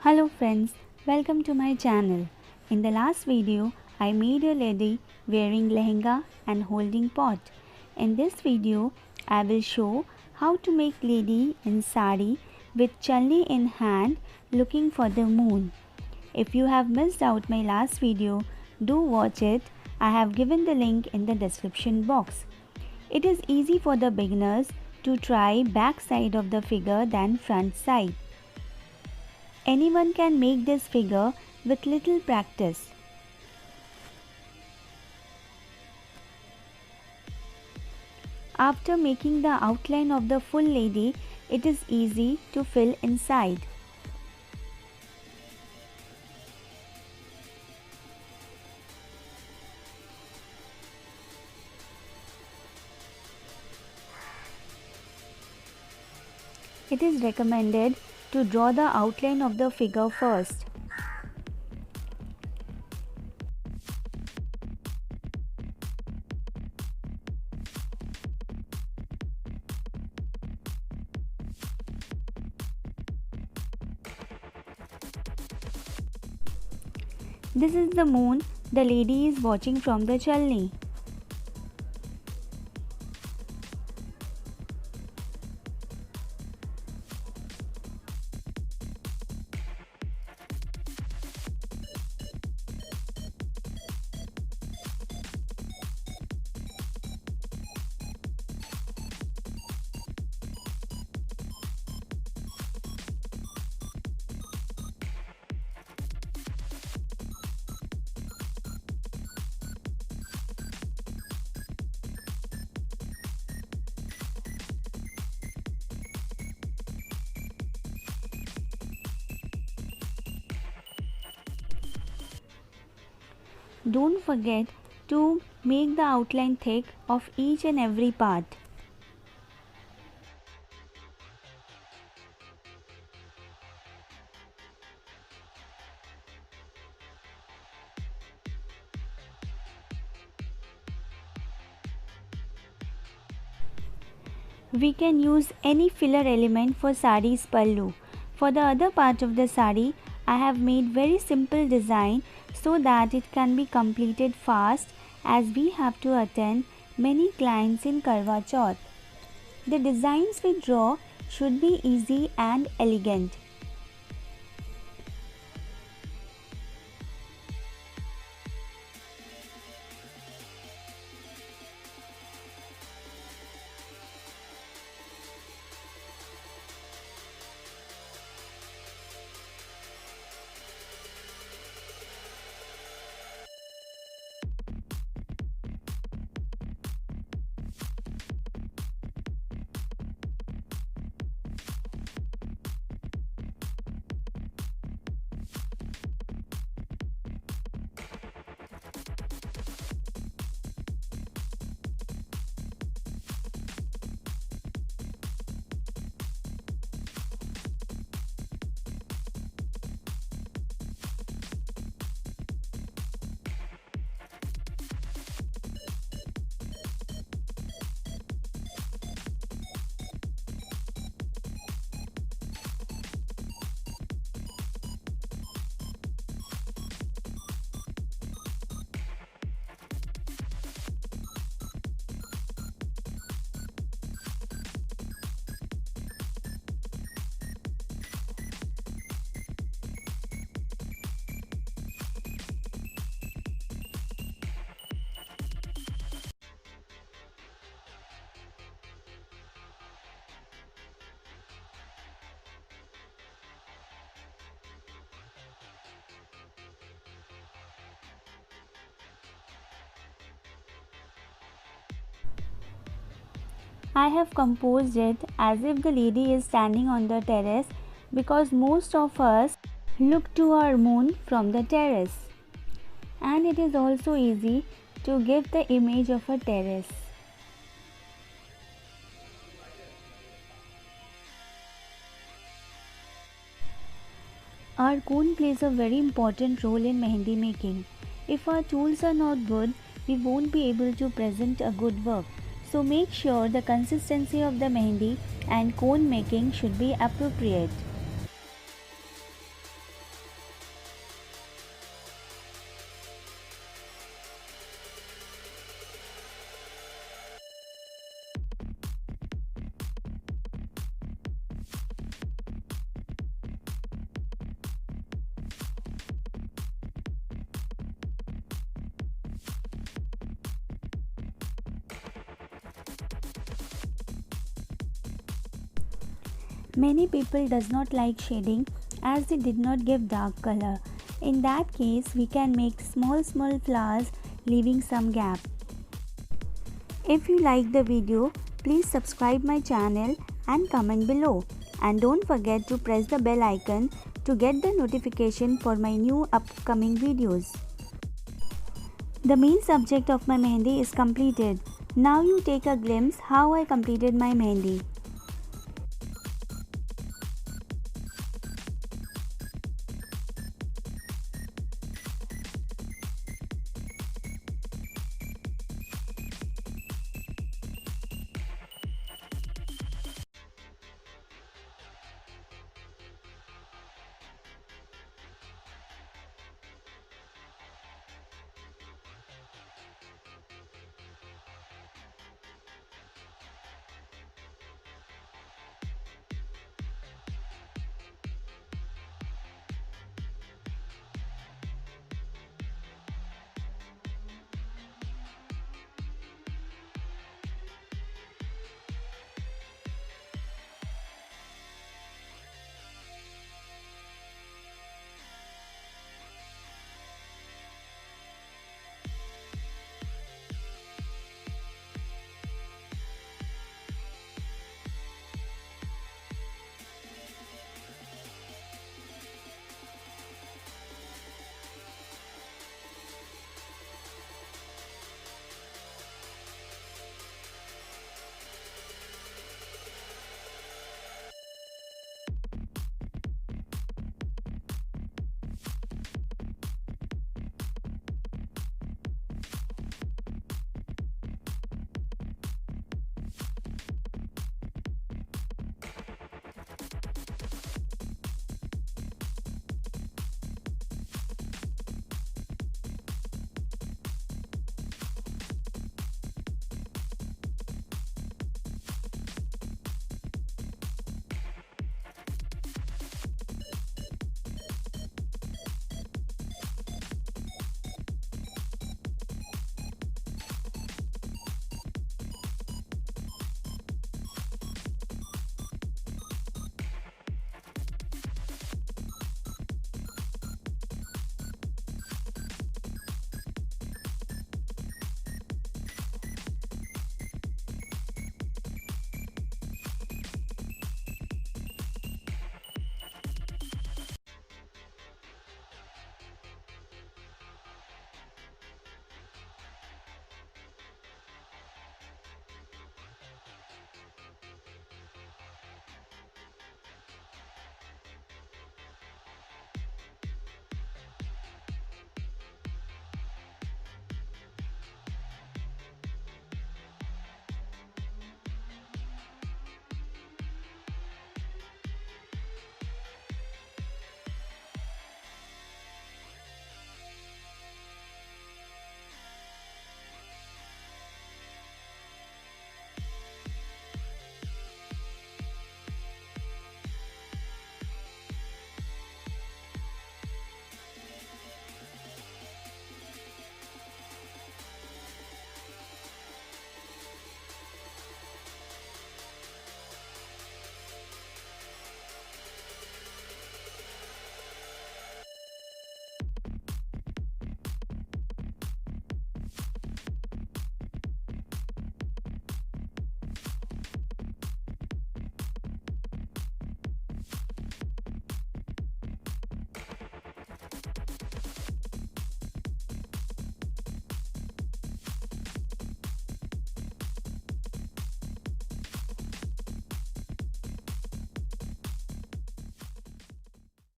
Hello friends, welcome to my channel. In the last video, I made a lady wearing lehenga and holding pot. In this video, I will show how to make lady in sari with chalni in hand looking for the moon. If you have missed out my last video, do watch it. I have given the link in the description box. It is easy for the beginners to try back side of the figure than front side. Anyone can make this figure with little practice. After making the outline of the full lady, it is easy to fill inside. It is recommended to draw the outline of the figure first. This is the moon the lady is watching from the chalni. Don't forget to make the outline thick of each and every part. We can use any filler element for sari's pallu. For the other part of the sari, I have made very simple design so that it can be completed fast as we have to attend many clients in Karwachauth. The designs we draw should be easy and elegant. I have composed it as if the lady is standing on the terrace because most of us look to our moon from the terrace. And it is also easy to give the image of a terrace. Our cone plays a very important role in mehndi making. If our tools are not good, we won't be able to present a good work. So make sure the consistency of the mehndi and cone making should be appropriate. Many people does not like shading as they did not give dark color. In that case, we can make small flowers leaving some gap. If you like the video, please subscribe my channel and comment below. And don't forget to press the bell icon to get the notification for my new upcoming videos. The main subject of my mehendi is completed. Now you take a glimpse how I completed my mehendi.